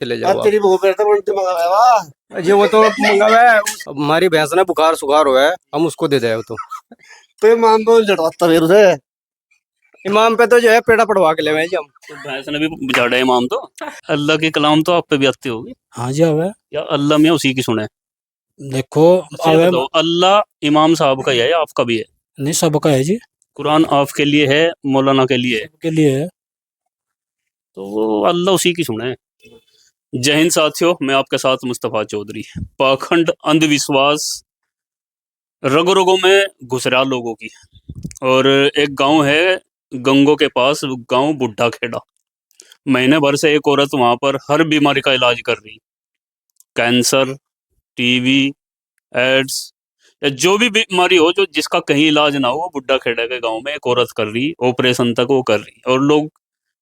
चले जाओ आप। तेरी बहू पे तो उल्टी मंगाया वाह। जी वो तो मंगावा है, अब हमारी भैंस ना बुखार सुखार हुआ है, हम उसको दे दे तो ये मान दो लड़वाता फिर उसे। इमाम पे तो जो है पेड़ा पड़वा के ले जी हम। तो भैंस ने भी झाड़ा इमाम तो अल्लाह की कलाम तो आप पे भी आती होगी, हाँ जी आवे। या अल्लाह में उसी की सुने? देखो अच्छा ये आवे बताओ, अल्लाह इमाम साहब का ही है या आपका भी है? नहीं, सबका है जी, कुरान आपके लिए है, मौलाना के लिए है, सबके लिए है। तो वो अल्लाह उसी की सुने। जय हिंद साथियों, मैं आपके साथ मुस्तफ़ा चौधरी। पाखंड, अंधविश्वास रगों रगों में घुस रहा लोगों की। और एक गांव है गंगों के पास, गांव बुढ़ा खेड़ा। महीने भर से एक औरत वहां पर हर बीमारी का इलाज कर रही, कैंसर, टीवी, एड्स, या जो भी बीमारी हो, जो जिसका कहीं इलाज ना हो, वो बुढ़ा खेड़ा के गांव में एक औरत कर रही, ऑपरेशन तक वो कर रही। और लोग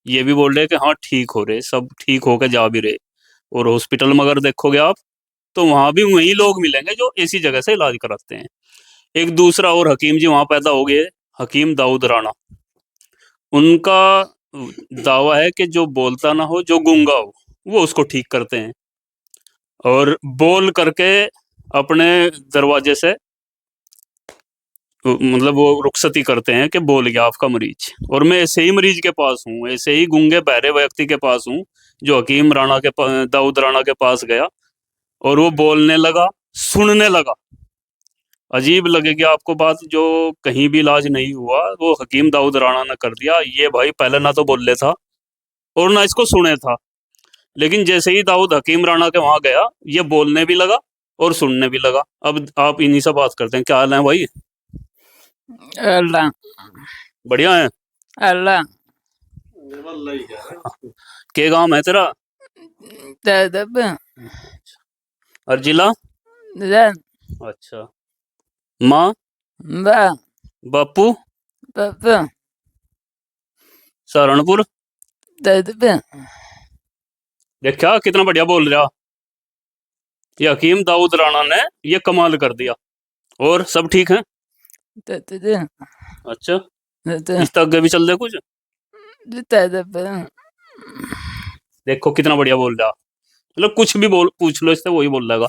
ये भी बोल रहे हैं कि हाँ ठीक हो रहे, सब ठीक होके जा भी रहे। और हॉस्पिटल में अगर देखोगे आप, तो वहां भी वही लोग मिलेंगे जो ऐसी जगह से इलाज कराते हैं। एक दूसरा और हकीम जी वहां पैदा हो गए, हकीम दाऊद राणा। उनका दावा है कि जो बोलता ना हो, जो गूंगा हो, वो उसको ठीक करते हैं। और बोल करके अपने दरवाजे से मतलब वो रुखसती करते हैं कि बोल गया आपका मरीज। और मैं ऐसे ही मरीज के पास हूँ, ऐसे ही गूंगे बहरे व्यक्ति के पास हूँ, जो हकीम राणा के दाऊद राणा के पास गया और वो बोलने लगा, सुनने लगा। अजीब लगेगी आपको बात, जो कहीं भी इलाज नहीं हुआ वो हकीम दाऊद राणा ने कर दिया। ये भाई पहले ना तो बोले था और ना इसको सुने था, लेकिन जैसे ही दाऊद हकीम राणा के वहां गया, ये बोलने भी लगा और सुनने भी लगा। अब आप इन्हीं से बात करते हैं। क्या हाल है भाई? अल्लाह बढ़िया है। अल्लाह के गांव है तेरा? तदब और जिला? रन अच्छा। माँ बा बापू? पापा सहारनपुर। तदब देखा कितना बढ़िया बोल रहा। ये हकीम दाऊद राणा ने ये कमाल कर दिया। और सब ठीक है? तदब अच्छा, इस तक आगे भी चल दे कुछ। तदब देखो कितना बढ़िया बोल रहा, मतलब कुछ भी बोल पूछ लो इससे वही बोल देगा।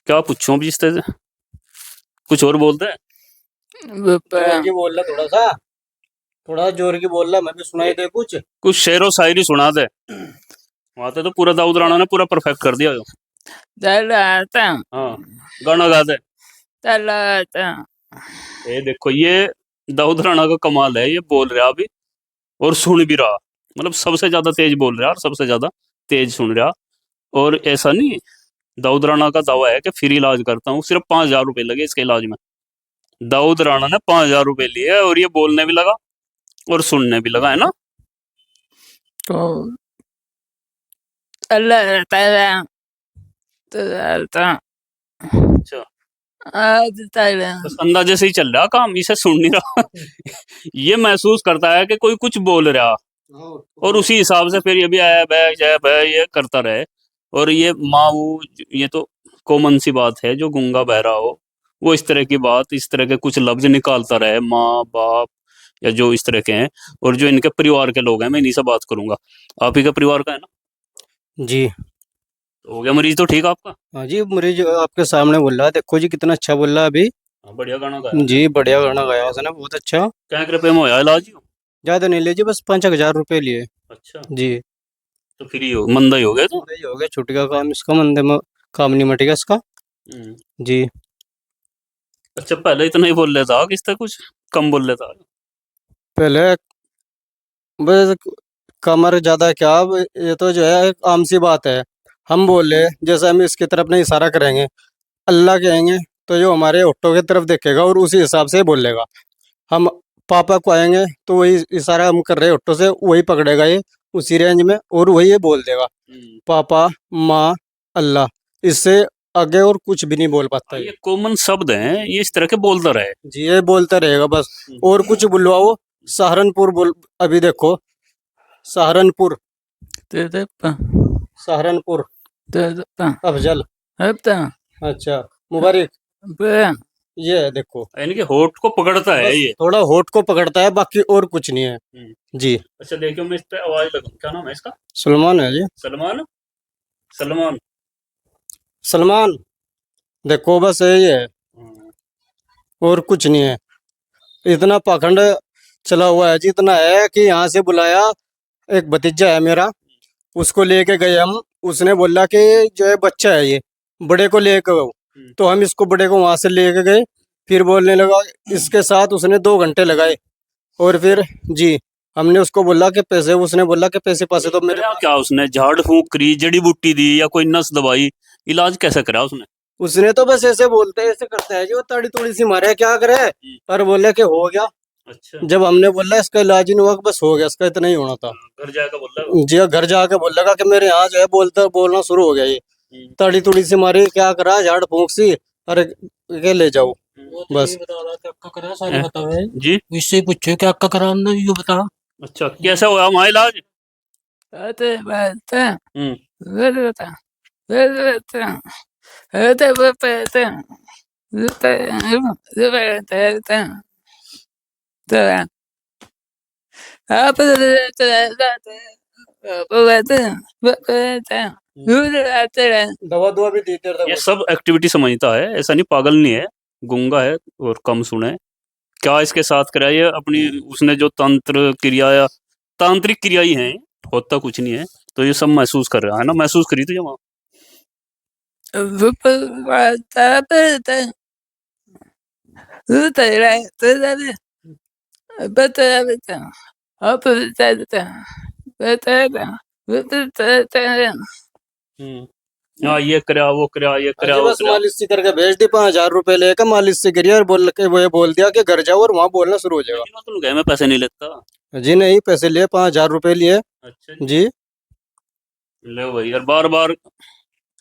क्या पूछूं अभी इससे? कुछ और बोलते हैं? पापा बोल रहा थोड़ा जोर की बोल रहा, मैं भी सुनाई दे कुछ। कुछ शेरो शायरी सुना दे। वहां तो पूरा दाऊद राणा ने पूरा परफेक्ट कर दिया। तलाता हाँ, गाना गा दे। तलाता ये देखो, ये दाऊद राणा का कमाल है। ये बोल रहा अभी और सुन भी रहा, मतलब सबसे ज्यादा तेज बोल रहा और सबसे ज्यादा तेज सुन रहा। और ऐसा नहीं, दाऊद राणा का दावा है कि फ्री इलाज करता हूँ, सिर्फ 5,000 रुपए लगे इसके इलाज में। दाऊद राणा ने 5,000 रुपए लिए और ये बोलने भी लगा और सुनने भी लगा, है ना? तो अल्लाह ताला तलाता अच्छा, आज ताला बस अंदाजे से ही चल रहा काम, इसे सुन नहीं रहा। ये महसूस करता है कि कोई कुछ बोल रहा, और उसी हिसाब से फिर ये भी आया बै जय बै ये करता रहे। और ये माँ वो, ये तो कॉमन सी बात है, जो गूंगा बहरा हो वो इस तरह की बात, इस तरह के कुछ लफ्ज निकालता रहे, माँ बाप या जो इस तरह के हैं। और जो इनके परिवार के लोग हैं, मैं इन्हीं से बात करूंगा। आप ही का परिवार का है ना? जी तो हो गया मरीज तो ठीक आपका? हाँ जी, मरीज आपके सामने बोल रहा है, देखो जी कितना अच्छा बोल रहा है अभी। हाँ, बढ़िया गाना गाया। जी बढ़िया गाना गाया उसने, बहुत अच्छा। क्या रुपये में होया इलाज? ज्यादा नहीं लीजिए, बस 5,000 रुपये लिए। अच्छा, जी तो फ्री हो, मंदा ही हो गया तो। ये हो गया, छुट्टी का काम इसका, मंदे में काम नहीं मटेगा इसका। हम्म। जी अच्छा, पहले इतना ही बोल लेता, किस तरह कुछ कम बोल लेता? पहले बस कमर ज्यादा क्या, अब ये तो जो है एक आम सी बात है। हम बोले जैसे हम इसकी तरफ नहीं इशारा करेंगे, अल्लाह कहेंगे तो जो हमारे ऑटो की तरफ देखेगा और उसी हिसाब से बोलेगा। हम पापा को आएंगे तो वही इशारा हम कर रहे हैं ऑटो से, वही पकड़ेगा ये उसी रेंज में और वही ये बोल देगा, पापा माँ अल्लाह। इससे आगे और कुछ भी नहीं बोल पाता ये ये। कॉमन शब्द हैं, ये इस तरह के बोलता रहे। जी ये बोलता रहेगा बस, और कुछ बुलवाओ। सहारनपुर बोल, अभी देखो सहारनपुर, तदब सहारनपुर तदब अफजल। हफ्ता अच्छा मुबारक। बा ये है देखो, यानी कि होठ को पकड़ता है बस ये। थोड़ा होठ को पकड़ता है, बाकी और कुछ नहीं है। जी। अच्छा देखियो, मैं इस पे आवाज लगाऊं, क्या नाम है इसका? सलमान है जी। सलमान। सलमान। सलमान, देखो बस यही है और कुछ नहीं है। इतना पाखंड चला हुआ है जी, इतना है कि यहाँ से बुलाया, एक भतीजा है मेरा, उसको लेके गए हम। उसने बोला कि जो है बच्चा है ये, बड़े को लेके आओ। तो हम इसको बड़े को वहां से लेके गए, फिर बोलने लगा। इसके साथ उसने 2 घंटे लगाए, और फिर जी हमने उसको बोला कि पैसे, उसने बोला कि पैसे पासे तो मेरे क्या पास। क्या उसने झाड़ फूंक करी, जड़ी बूटी दी या कोई नस दवाई, इलाज कैसे करा उसने? उसने तो बस ऐसे बोलते हैं, ऐसे करता है जी, वो ताड़ी तोड़ी सी मारे, क्या करे। और बोले कि हो गया। अच्छा, जब हमने बोला इसका इलाज ही नहीं हुआ, कि बस हो गया, इसका इतना ही होना था। घर जाकर बोल रहा जी घर जाके बोल लगा कि मेरे यहाँ जो है बोलना शुरू हो गया ये। ताड़ी तुड़ी सी मारी, क्या करा, झाड़ फूंक सी, अरे के ले जाओ वो तो बस। यही बता रहा था, अक्का करा सारे हैं? बतावे। जी। इससे पूछो कि अक्का करा हमने, ये बता। अच्छा, कैसा हुआ हमारा इलाज? अरे बता, हम्म। अरे बता, अरे बता, अरे बता, दवा दुआ भी देते रहे। ये सब एक्टिविटी समझता है, ऐसा नहीं पागल नहीं है, गूंगा है और कम सुने। क्या इसके साथ कराया ये अपनी, उसने जो तंत्र क्रिया या तांत्रिक क्रिया ही है, होता कुछ नहीं है। तो ये सब महसूस कर रहा है ना, महसूस करी तुझे वहां? हाँ, ये करा वो करा, ये करा अजी वो बस करा। मालिश सी करके भेज दी, 5,000 रुपए लेकर मालिश से करिए, और बोल के वो ये बोल दिया कि घर जाओ, और वहाँ बोलना शुरू हो जाएगा। लेकिन तुम गए, मैं पैसे नहीं लेता। जी नहीं, पैसे लिए, 5,000 रुपए लिए। अच्छा जी। जी। ले भाई यार, बार बार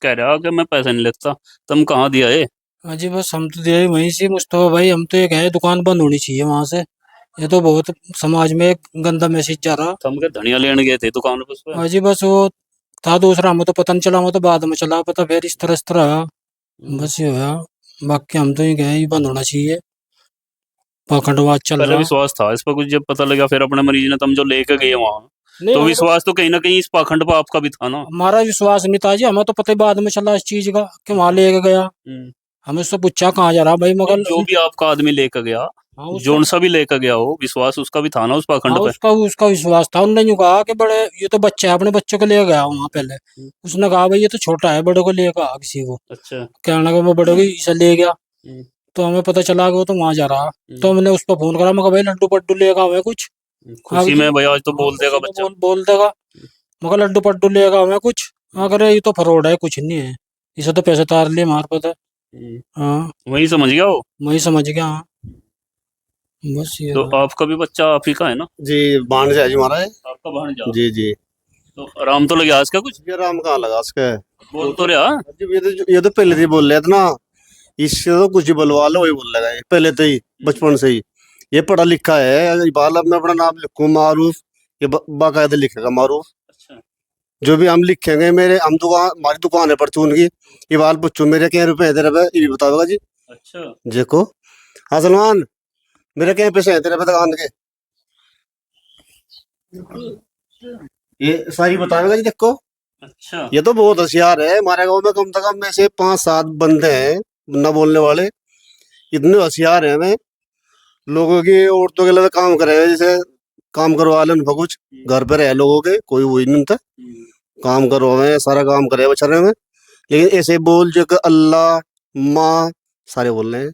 कह रहा कि मैं पैसे नहीं लेता, तुम कहाँ दिया है? हाँ जी, बस हम तो दिए वहीं से मुस्तफा भाई, हम तो ये कहे दुकान बंद होनी चाहिए वहां से। ये तो बहुत समाज में एक गंदा मैसेज जा रहा। तुम के धनिया लेने गए थे दुकान पे उस पे? हाँ जी, बस वो था दूसरा, हमें तो पता नहीं चला, हमें तो बाद में चला पता, फिर इस तरह आया। बस ये हुआ। बाकी हम तो ये कहे ये बंद होना चाहिए, पाखंडवाद चल पहले रहा। विश्वास था इस पर कुछ, जब पता लगा फिर अपने मरीज ने तुम जो लेके गए वहां, नहीं, तो हमें तो विश्वास तो कहीं ना कहीं इस पाखंड पर आपका भी था ना। हमारा विश्वास नहीं था जी, हमें तो पता ही बाद में चला इस चीज का कि वहां लेके गया। हमें उससे पूछा कहाँ जा रहा भाई, मगर जो भी आपका आदमी लेकर गया, हाँ उसका, जोन सा भी लेकर गया हो, विश्वास उसका भी था ना उस पाखंड हाँ पे। उसका उसका विश्वास था। उन्होंने यूं कहा कि बड़े, ये तो बच्चा है, अपने बच्चे को ले गया वहां पहले। उसने कहा भाई ये तो छोटा है, बड़े को लेकर आ किसी को। अच्छा। कहना कि मैं बड़े को इसे ले गया। तो हमें पता चला कि वो तो वहां जा रहा। तो हमने उस पर फोन करा, मैं कहा भाई लड्डू पड्डू लेगा हमें कुछ। खुशी में भाई आज तो बोल देगा बच्चा। बोल देगा। मगर लड्डू पड्डू लेगा हमें कुछ। हाँ करे ये तो फ्रॉड है, कुछ नहीं है, इसे तो पैसे तार लिए हमारे पता। हाँ वही समझ गया वो। वही समझ गया। हाँ बस ये तो था। आपका भी बच्चा आप ही का है ना? जी भांजा है जी हमारा है। आपका भांजा। जी जी। तो आराम तो लगा इसका कुछ? ये राम कहाँ लगा उसके। बोल तो रहा। जी, ये तो पहले से ही बोल रहे थे ना, इससे तो कुछ ही बुलवा लो, वही बोल लगा ये पहले तो ही, बचपन से ही। ये पढ़ा लिखा है, बाल अब मैं अपना नाम लिखूं मारूफ, ये बाकायदा लिखेगा मारूफ। अच्छा। जो भी हम लिखेंगे, मेरे हम दुकान, हमारी दुकान है परचून की, ये बाल पूछो मेरे क्या रुपए है तेरे पे, ये भी बताओगा जी। अच्छा। देखो, हाँ सलमान, मेरे क्या पैसे हैं तेरे पे दुकान के, ये सारी बताएगा जी। देखो, अच्छा। ये तो बहुत होशियार है। हमारे गांव में कम से कम में से 5-7 बंदे हैं न बोलने वाले, इतने होशियार हैं। हमें लोगों की, औरतों के लिए काम करे, जैसे काम करवा ले उनका कुछ, घर पे रहे लोगों के, कोई वही नहीं था, काम करवावे, सारा काम करे बेचारे में। लेकिन ऐसे बोल जो कि अल्लाह माँ सारे बोल रहे हैं।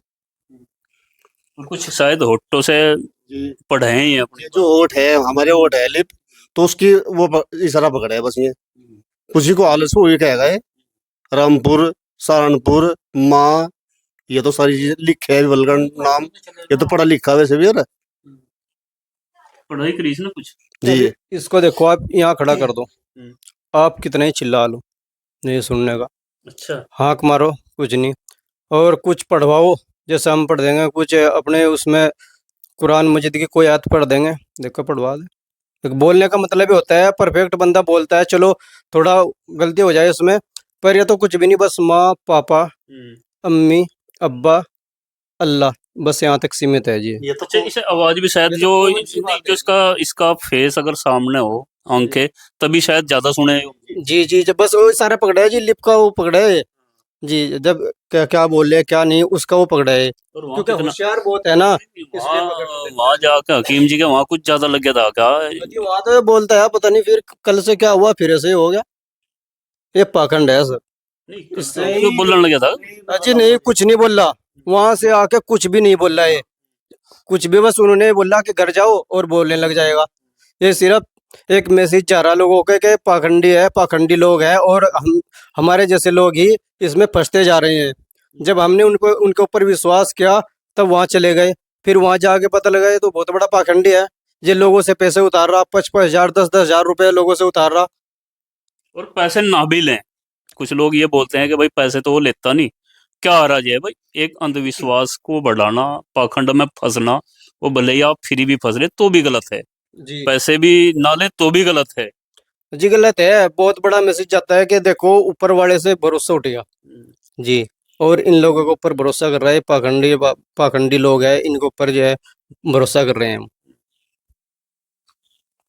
और कुछ शायद होठों से पढ़े हैं ये अपने। ये जो ओट है, हमारे ओट है लिप, तो उसकी वो इशारा पकड़ा है बस। ये उसी को आलस वही कहेगा ये, रामपुर, सहारनपुर, माँ, ये तो सारी चीजें लिखे है, बलगन नाम, ये तो पढ़ा लिखा वैसे भी यार। पढ़ाई करी इसने कुछ? जी इसको देखो, आप यहाँ खड़ा कर दो, आप कितने ही चिल्ला लो नहीं सुनने का। अच्छा। हाँक मारो, कुछ नहीं। और कुछ पढ़वाओ, जैसे हम पढ़ देंगे कुछ अपने उसमें, कुरान मजीद की कोई आयत पढ़ देंगे, देखो पढ़वा दे। एक बोलने का मतलब ही होता है, परफेक्ट बंदा बोलता है, चलो थोड़ा गलती हो जाए उसमें, पर ये तो कुछ भी नहीं, बस माँ पापा, अम्मी अब्बा, अल्लाह, बस यहाँ तक सीमित है जी। ये तो अच्छा, इसे आवाज भी शायद ये तो जो कॉमन सी बात जो है। इसका फेस अगर सामने हो, आंखें, तभी शायद ज्यादा सुने। जी जी, जब बस वो सारा पकड़ा है जी, लिप का वो पकड़ा है जी, जब क्या क्या बोल रहे क्या नहीं उसका वो पकड़ा है, और वहाँ क्योंकि कितना, होशियार बहुत है ना, इसलिए वहाँ पकड़ लेता वहाँ है। जाके हकीम जी के वहाँ कुछ ज्यादा लग गया था क्या? जी वहाँ तो बोलता है, पता नहीं फिर कल से क्या हुआ, फिर ऐसे ही हो गया। ये पाखंड है सर। नहीं, इससे क्यों बोलने लग गया था? अजी नहीं, कुछ नहीं बोला, वहां से आके कुछ भी नहीं बोला है, कुछ भी, बस उन्होंने बोला कि घर जाओ और बोलने लग जाएगा। ये सिर्फ एक मैसेज जा रहा लोगों के कि पाखंडी है, पाखंडी लोग हैं, और हम हमारे जैसे लोग ही इसमें फंसते जा रहे हैं। जब हमने उनको उनके ऊपर विश्वास किया तब वहां चले गए, फिर वहां जाके पता लगा ये तो बहुत बड़ा पाखंडी है, ये लोगों से पैसे उतार रहा, 55,000 10,000 रुपए लोगों से उतार रहा। और पैसे ना भी लें, कुछ लोग ये बोलते हैं कि भाई पैसे तो वो लेता नहीं, क्या हराज है भाई? एक अंधविश्वास को बढ़ाना, पाखंड में फंसना, वो भले ही आप फ्री भी फंस रहे तो भी गलत है, जी पैसे भी ना ले तो भी गलत है। जी गलत है, बहुत बड़ा मैसेज जाता है कि देखो ऊपर वाले से भरोसा उठ गया जी, और इन लोगों के ऊपर भरोसा कर रहा है, पाखंडी लोग हैं, इनके ऊपर जो है भरोसा कर रहे हैं हम।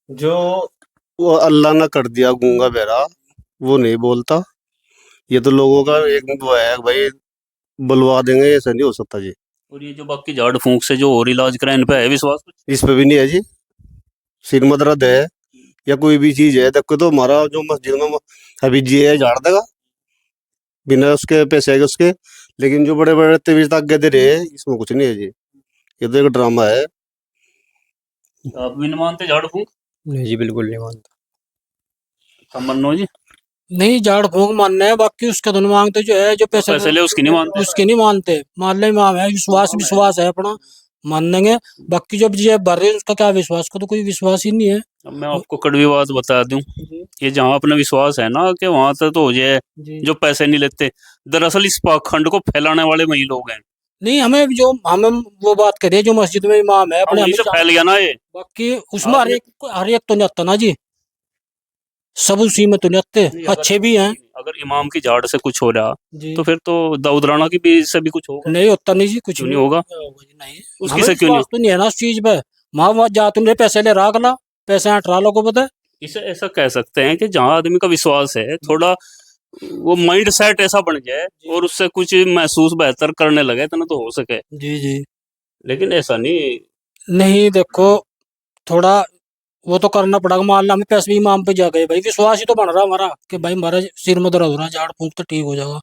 जो वो अल्लाह ने कर दिया गूंगा बहरा, वो नहीं बोलता। ये तो लोगों का एक वो है भाई, बुलवा देंगे, ऐसा नहीं हो सकता जी। और ये जो बाकी झाड़ फूंक से जो और इलाज कराए, इन पे है विश्वास कुछ? इस पे भी नहीं है जी। सिर में दर्द है या कोई भी चीज है, देखो तो हमारा जो मस्जिद में अभी जी है झाड़ देगा बिना उसके पैसे के उसके। लेकिन जो बड़े बड़े तेवीस तक गए रहे, इसमें कुछ नहीं है जी, ये तो एक ड्रामा है। आप भी नहीं मानते झाड़ फूंक? नहीं जी, बिल्कुल नहीं मानता। हम मनो जी, नहीं झाड़ फूंक मानना है, बाकी उसका तो नहीं मांगते, जो है जो पैसे पैसे ले उसकी नहीं मानते। उसके नहीं मानते। मान ले इमाम है, विश्वास विश्वास है अपना, मान लेंगे। बाकी जब ये भर रहे उसका क्या विश्वास, को तो कोई विश्वास ही नहीं है। अब मैं आपको कड़वी बात बता दूं, ये जहाँ अपना विश्वास है ना कि वहां तक तो हो जाए, जी जो पैसे नहीं लेते, दरअसल इस पाखंड को फैलाने वाले वही लोग हैं। नहीं, हमें वो बात करिए जो मस्जिद में इमाम है हाँ, अपने, वहीं से फैल गया ना ये। बाकी उसमें आपने- हर एक तो नहीं आता ना जी, सब उसी में तो नहीं आते, नहीं, अच्छे भी हैं अगर इमाम की झाड़ से कुछ हो रहा, जी। तो फिर तो दाऊद राणा की भी से भी कुछ होगा। नहीं होता नहीं जी, कुछ क्यों नहीं होगा? नहीं, उसकी हमें से क्यों नहीं? विश्वास तो नहीं है ना उस चीज पे। वहां जा तुमने पैसे ले रहा अगला, पैसे हटा लो को पता है। इसे ऐसा कह सकते हैं कि जहाँ आदमी का विश्वास है, थोड़ा वो माइंड सेट ऐसा बन जाए और उससे कुछ महसूस बेहतर करने लगे, इतना तो हो सके। जी जी। लेकिन ऐसा नहीं। नहीं देखो, थोड़ा वो तो करना पड़ेगा। मान लो हमें पैसे भी इमाम पे जा गए, भाई विश्वास ही तो बन रहा हमारा कि भाई हमारा सिर में दर्द हो रहा है, झाड़ फूंक तो ठीक हो जाएगा।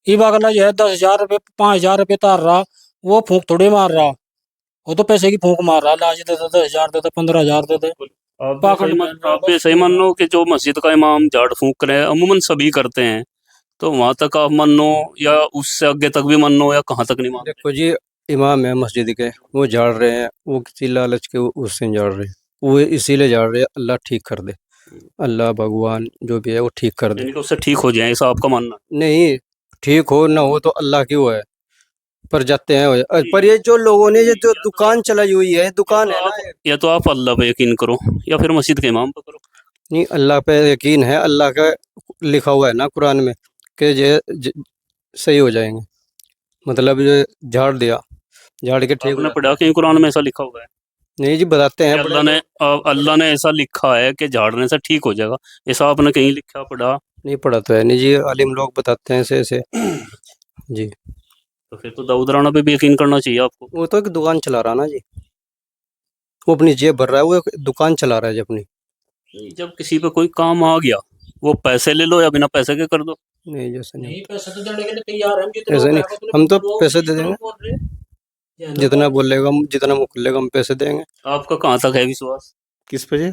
ये अगला जो है 10,000 रुपये 5,000 रुपये तार रहा, वो फूंक थोड़ी मार रहा, वो तो पैसे की फूंक मार रहा, लाज दे दे 10,000 दे दे 15,000 दे दे। पाखंड में आप भी सही मान लो कि जो मस्जिद का इमाम झाड़ फूंक करे, अमूमन सभी करते हैं, तो वहां तक आप मान लो या उससे आगे तक भी मान लो, या कहाँ तक नहीं मानते? देखो जी, इमाम है मस्जिद के, वो झाड़ रहे हैं, वो किसी लालच के उससे नहीं झाड़ रहे, वो इसीलिए झाड़ रहे हैं अल्लाह ठीक कर दे, अल्लाह भगवान जो भी है वो ठीक कर दे। यानी कि उससे ठीक हो जाए, ऐसा आपका मानना नहीं, ठीक हो ना हो तो अल्लाह की वो है, पर जाते हैं पर ये जो लोगों ने ये जो दुकान चलाई हुई है, दुकान है ना है? या तो आप अल्लाह पे यकीन करो, या फिर मस्जिद के इमाम पे करो। नहीं, अल्लाह पे यकीन है, अल्लाह का लिखा हुआ है ना कुरान में कि ये सही हो जाएंगे, मतलब ये झाड़ दिया, झाड़ के ठीक हो आपने जाते पढ़ा कहीं कुरान में ऐसा लिखा हुआ है हैं। नहीं जी, बताते कि हैं अल्लाह ने ऐसा लिखा है कि झाड़ने से ठीक हो जाएगा? ऐसा आपने कहीं लिखा पढ़ा? नहीं पढ़ा तो है नहीं जी, आलिम लोग बताते हैं ऐसे ऐसे जी। तो फिर तो दाऊद राणा पे भी यकीन करना चाहिए आपको। वो तो एक दुकान चला रहा ना जी, वो अपनी जेब भर रहा है, वो एक दुकान चला रहा है जी अपनी। जब किसी पे कोई काम आ गया, वो पैसे ले लो या बिना पैसे के कर दो। नहीं जैसे नहीं, नहीं, पैसे तो देने के लिए तैयार हैं, जितने ऐसे वो नहीं, कहेगा उतने हम तो लोग पैसे जिस दे तरह देंगे, बोल रहे हैं, ये है ना जितना बात। बोलेगा जितना मुकलेगा हम पैसे देंगे। आपका कहाँ तक है विश्वास? किस पे जी?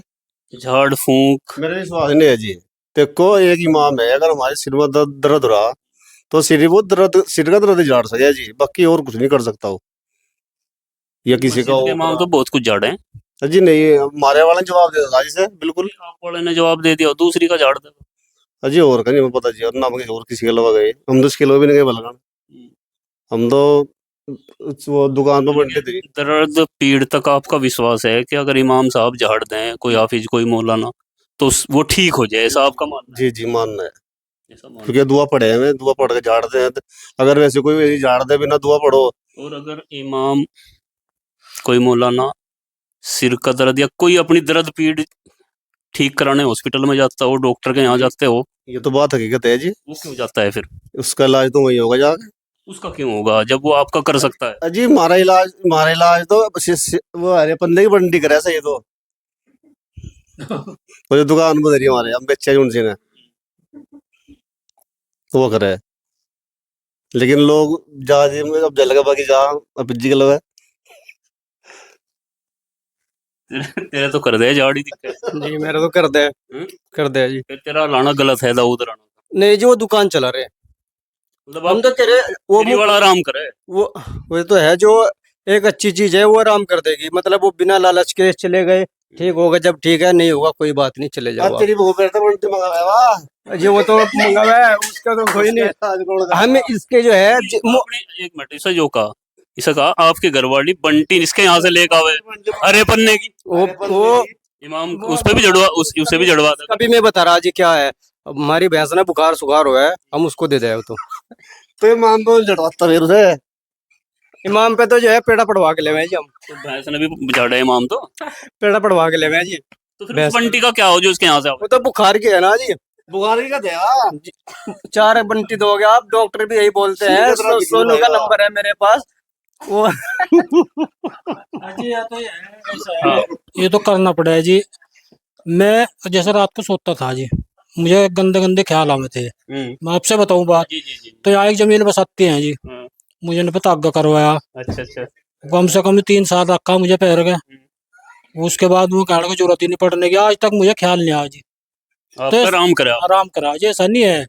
झाड़ फूंक। मेरे विश्वास नहीं है जी। देखो एक इमाम है, अगर हमारे सिर में दर्द दर्द हो रहा तो सिर का दर्द ही झाड़ सके जी, बाकी और कुछ नहीं कर सकता वो, या किसी का मस्जिद के इमाम तो बहुत कुछ झाड़े हैं। जी नहीं, हमारे वाले ने जवाब दिया था जी से बिल्कुल। आप वाले ने जवाब दे दिया, दूसरी का झाड़ दे दो। अजी और का नहीं पता जी, और ना हम और किसी के अलावा गए, हम तो इसके अलावा भी नहीं गए बलगन। हम तो वो दुकान पर बैठे थे। दर्द पीड़ तक आपका विश्वास है कि अगर इमाम साहब झाड़ दें, कोई हाफिज कोई मौलाना, तो वो ठीक हो जाए, ऐसा आपका मानना जी जी मानना है, है? ऐसा मानना क्योंकि दुआ पढ़े हैं, दुआ पढ़ के झाड़ते हैं। अगर वैसे कोई वैसे झाड़ दे बिना दुआ पढ़ो और अगर इमाम कोई मौलाना सिर का दर्द या कोई अपनी दर्द पीड़ ठीक कराने हॉस्पिटल में जाता हो, डॉक्टर के यहाँ जाते हो, ये तो बात हकीकत है जी। वो क्यों जाता है फिर? उसका इलाज तो वही होगा जाके। उसका क्यों होगा जब वो आपका कर सकता है? अजी हमारा इलाज तो वो हरे पन्ने की बंडी करे सही तो। वो जो दुकान बंद रही है हमारे, हम बेचे उनसे ने तो वो करे। लेकिन लोग जा जी में अब जल लगा बाकी जा अब पिज्जी के लगा। तेरे तो कर दे झाड़ी दिक्कत। जी मेरा तो कर दे हम्म? जी। फिर तेरा लाना गलत है, दाऊद राणा। नहीं जी वो दुकान चला रहे, मतलब हम आप तो तेरे वो फ्री वाला आराम करे। वो तो है जो एक अच्छी चीज है वो आराम कर देगी, मतलब वो बिना लालच के चले गए, ठीक होगा जब ठीक है, नहीं होगा कोई बात नहीं, चले जाओ आज तेरी बहू पे तो बंटी मंगा है आप। जी वो तो मंगावा है उसका तो कोई नहीं, हम इसके जो है आपने एक मिनट इसे जो कहा, इसे कहा आपके घर वाली बंटी इसके यहाँ से लेकर आवे हरे पन्ने की, वो इमाम उस पे भी जड़वा, उसे भी जड़वा दे। कभी मैं बता रहा जी क्या है, अब हमारी भैंस ना बुखार सुखार हुआ है, हम उसको दे दे तो ये मान दो जड़वाता फिर उसे। इमाम पे तो जो है पेड़ा पड़वा के ले जी हम, तो भैंस ने भी झाड़ा इमाम तो पेड़ा पड़वा के ले जी। तो फिर उस बंटी का क्या हो जो उसके यहाँ से वो तो बुखार की है ना जी, बुखारी का दया 4 बंटी दोगे आप, डॉक्टर भी यही बोलते हैं। सीधे तरह सोनू का दिखने नंबर है मेरे पास वो हाँ। ये तो करना पड़ा है जी। मैं जैसे रात को सोता था जी, मुझे गंदे गंदे ख्याल आते थे। मैं आपसे बताऊं बात, जी जी जी। तो यहाँ एक जमीन बसाते हैं जी, हाँ, मुझे नहीं पता आगे करवाया, अच्छा अच्छा। कम से कम 3 साल रखा मुझे पैर के। उसके बाद वो कहने की जरूरत ही नहीं पड़ने की, आज तक मुझे ख्याल नहीं आया जी। आपका आराम करा आराम करा जी, ऐसा नहीं है।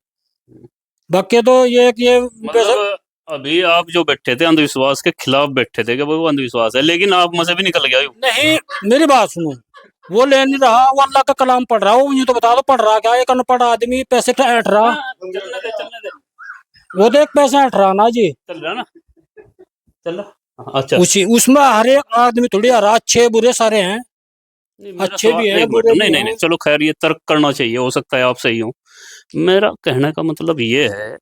बाकी तो ये मतलब अभी आप जो बैठे थे अंधविश्वास के खिलाफ बैठे थे कि वो अंधविश्वास है, लेकिन आप मुझे भी निकल गया यूं। नहीं, मेरी बात सुनो, वो ले नहीं रहा, वो अल्लाह का कलाम पढ़ रहा, वो मुझे तो बता दो पढ़ रहा क्या, एक अनपढ़ आदमी पैसे ऐंठ रहा, चलने दे वो तो एक पैसा ऐंठ रहा ना जी। चल रहा ना, चल रहा। अच्छा उसमें हर एक आदमी थोड़ी हरा, अच्छे बुरे सारे हैं, नहीं, मेरा अच्छे भी हैं एक मिनट, बुरे भी नहीं नहीं नहीं, हैं। चलो खैर ये तर्क करना चाहिए, हो सकता है आप सही हो। मेरा कहने का मतलब ये है,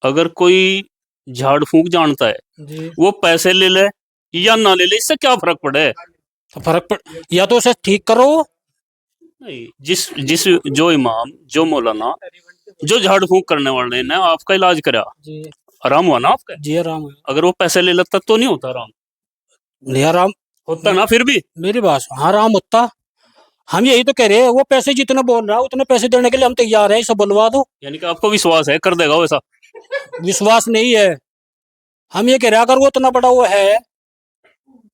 अगर कोई झाड़ फूंक जानता है जी वो पैसे ले ले या ना ले ले, इससे क्या फर्क पड़े? तो फर्क पड़, या तो उसे ठीक करो। नहीं, जिस जिस जो इमाम जो मौलाना जो झाड़ फूंक करने वाले ने आपका इलाज करा, जी आराम हुआ ना आपका? जी आराम है। अगर वो पैसे ले लेता तो नहीं होता आराम? नहीं आराम होता ना फिर भी? मेरी बात सुन, हाँ आराम होता। हम यही तो कह रहे हैं, वो पैसे जितने बोल रहा है उतने पैसे देने के लिए हम तैयार हैं, इसे बुलवा दो। यानी कि आपको विश्वास है कर देगा वैसा? विश्वास नहीं है, हम ये कह रहे हैं अगर वो इतना बड़ा वो है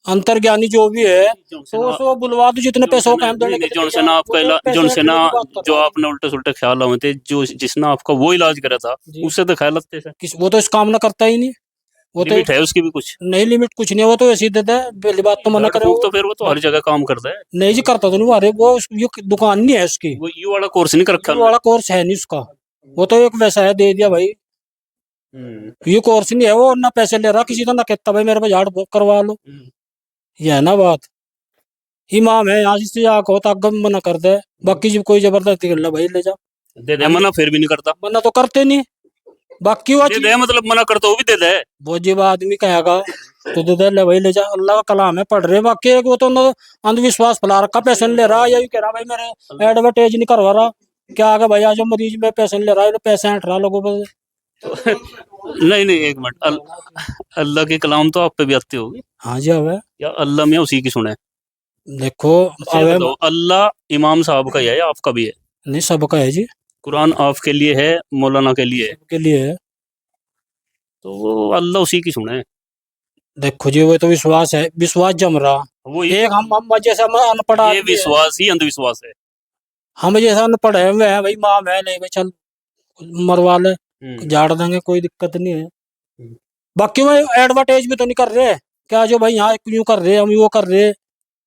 अंतर्ज्ञानी जो भी है, तो उसको बुलवा दो, जितने पैसों का हम देने के लिए जोन से तैयार ना हैं। आपका वो तो पैसे जोन से ना देने की बात कर जो रहा है। आपने उल्टे सुल्टे ख्याल आए थे, जो जिसने आपका वो इलाज करा था जी। उससे तो ख्याल लगते थे। वो तो इस काम ना करता ही नहीं, वो तो लिमिट है उसकी भी कुछ? नहीं लिमिट कुछ नहीं है, वो तो ऐसी देता है, पहली बात तो मना झाड़ करे फूंक वो। तो फिर वो तो हर जगह काम करता है। नहीं जी करता तो नहीं, अरे वो ये दुकान नहीं है उसकी, वो यू वाला कोर्स नहीं कर रखा ये वाला कोर्स है नहीं उसका, वो तो एक वैसा है दे दिया भाई, उन्होंने। ये कोर्स नहीं है, वो ना पैसे ले रहा किसी का, ना कहता भाई मेरे पे झाड़ फूंक करवा लो, ये है ना बात। इमाम है यहाँ से आके होता आगे मना कर दे, बाकी जब कोई जबरदस्ती कर ले भाई ले जा, दे दे मना फिर भी नहीं करता। मना तो करते नहीं। बाकी वो दे दे मतलब मना करता वो भी दे दे। वो जब आदमी कहेगा तो दे दे, ले भाई ले जा, अल्लाह का कलाम है पढ़ रहे। बाकी एक वो तो ना अंधविश्वास फैला रखा, पैसे नहीं ले रहा, यही कह रहा भाई मेरे एडवर्टाइज नहीं करवा रहा, क्या आगे भाई आज मरीज में पैसे नहीं ले रहा, ये तो पैसे हट रहा लोगों पर। नहीं नहीं एक मिनट, अल्लाह के कलाम तो आप पे भी आते होगी हाँ जी अब या अल्लाह में उसी की सुने? देखो अच्छा, अब बताओ, अल्लाह इमाम साहब का ही है या आपका भी है? नहीं सबका है जी, कुरान आपके लिए है, मौलाना के लिए है, सबके लिए है। तो वो अल्लाह उसी की सुने। देखो जी वो तो विश्वास है, विश्वास जम रहा, वो ये एक हम जैसे हम अनपढ़ आदमी है, विश्वास ही अंधविश्वास है। हम जैसा अनपढ़ है वे है भाई, माँ है नहीं भाई चल मरवा ले, झाड़ देंगे कोई दिक्कत नहीं है। बाकी वो एडवर्टाइज भी तो नहीं कर रहे, क्या जो भाई यहाँ क्यों कर रहे हम वो कर रहे,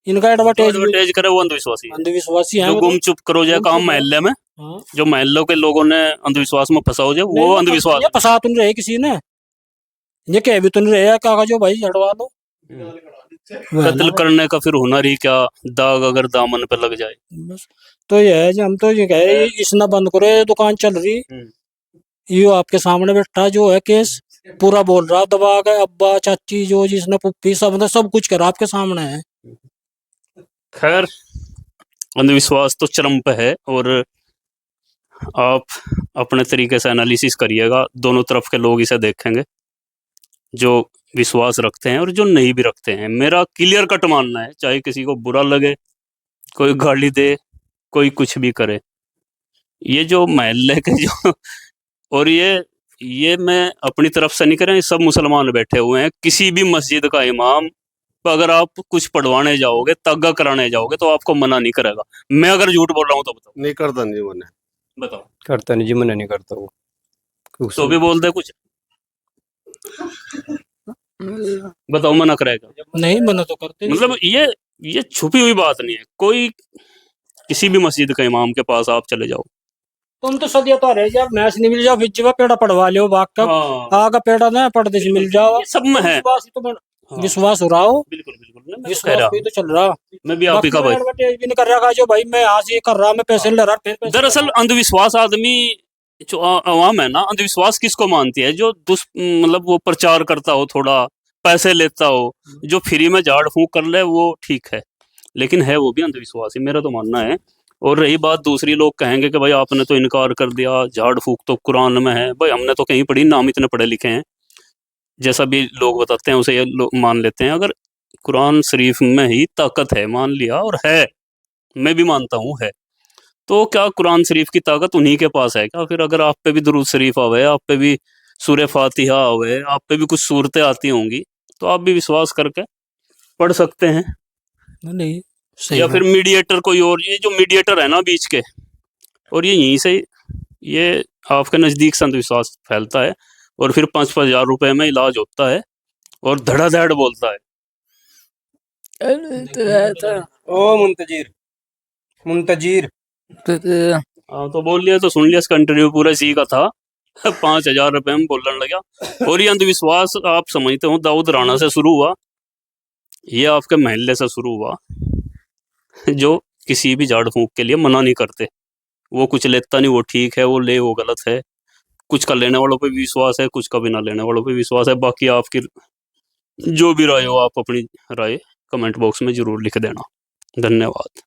इनका एडवर्टाइज एडवर्टाइज करे वो अंधविश्वासी है। अंधविश्वासी है जो वो तो। गुम चुप करो जाए गुम काम चुप महल्ले में, हाँ। जो महल्लों के लोगों ने अंधविश्वास में फंसा हो जाए नहीं, वो अंधविश्वास ये फंसा तो नहीं रहे किसी ने, ये कह भी तो नहीं रहे क्या जो भाई झड़वा लो, वो है ना। कत्ल करने का फिर हुनर ही क्या, दाग अगर दामन पे लग जाए। बस तो ये है जी, हम तो ये कह रहे इस ना बंद करो, ये दुकान चल रही, ये आपके सामने बैठा जो है केस, पूरा बोल रहा दबा के, अब्बा चाची जो जिसने पुप्पी सब ने सब कुछ करा आपके सामने है। खैर, अंधविश्वास तो चरम पे है और आप अपने तरीके से एनालिसिस करिएगा, दोनों तरफ के लोग इसे देखेंगे, जो विश्वास रखते हैं और जो नहीं भी रखते हैं। मेरा क्लियर कट मानना है, चाहे किसी को बुरा लगे, कोई गाली दे, कोई कुछ भी करे, ये जो मोहल्ले के जो और ये मैं अपनी तरफ से नहीं कर रहा, ये सब मुसलमान बैठे हुए हैं। किसी भी मस्जिद का इमाम अगर आप कुछ पढ़वाने जाओगे, तग्गा कराने जाओगे, तो आपको मना नहीं करेगा। मैं अगर झूठ बोल रहा हूँ तो बताओ, नहीं करता नहीं मैंने। बताओ। करता नहीं जी, मना नहीं करता वो। तो भी बोल दे कुछ, बताओ मना करेगा? नहीं मना तो करते नहीं। मतलब ये छुपी हुई बात नहीं है। कोई किसी भी मस्जिद के इमाम के पास आप चले जाओ, तुम तो सदिया तो रह जा, मैच नहीं मिल जाओ बिच पेड़ा पढ़वा लियो बाग का, हाँ, आगा पेड़ा ना पढ़ते से मिल जाओ। ये सब में है। विश्वास ही तो हाँ, विश्वास हो रहा हो, बिल्कुल बिल्कुल, मैं तो कह विश्वास रहा पे हूँ, तो चल रहा। मैं भी आप ही का भाई। एडवर्टाइज भी नहीं कर रहा जो भाई मैं आज ये कर रहा, मैं पैसे ले रहा, फिर पैसे दरअसल अंधविश्वास आदमी जो आवाम है ना, अंधविश्वास किसको मानती है? जो मतलब वो प्रचार करता हो, थोड़ा पैसे लेता हो, जो फ्री में झाड़ फूंक कर ले, वो ठीक है, लेकिन है वो भी अंधविश्वास ही, मेरा तो मानना है। और रही बात दूसरी, लोग कहेंगे कि भाई आपने तो इनकार कर दिया, झाड़ फूंक तो कुरान में है। भाई हमने तो कहीं पढ़ी, नाम इतने पढ़े लिखे हैं, जैसा भी लोग बताते हैं उसे ये लोग मान लेते हैं। अगर कुरान शरीफ में ही ताकत है, मान लिया, और है, मैं भी मानता हूँ है, तो क्या कुरान शरीफ की ताकत उन्हीं के पास है क्या? फिर अगर आप पे भी दुरूद शरीफ आवे, आप पे भी सूरह फातिहा आवे, आप पे भी कुछ सूरतें आती होंगी, तो आप भी विश्वास करके पढ़ सकते हैं। नहीं सही या है। फिर मीडिएटर कोई और, ये जो मीडिएटर है ना बीच के, और ये यहीं से ये आपके नज़दीक से अंधविश्वास फैलता है, और फिर 5-5 हजार रुपए में इलाज होता है और धड़ाधड़ बोलता है। ओ मुंतजीर, मुंतजीर। हाँ, तो बोल लिया तो सुन लिया, इसका इंटरव्यू पूरा इसी का था। 5 हजार रुपए में बोलने लगा। और ये अंधविश्वास आप समझते हो दाऊद राणा से शुरू हुआ, ये आपके महल्ले से शुरू हुआ, जो किसी भी झाड़ फूंक के लिए मना नहीं करते। वो कुछ लेता नहीं, वो ठीक है, वो ले, वो गलत है। कुछ का लेने वालों पे भी विश्वास है, कुछ का बिना लेने वालों पे विश्वास है। बाकी आपकी जो भी राय हो, आप अपनी राय कमेंट बॉक्स में जरूर लिख देना। धन्यवाद।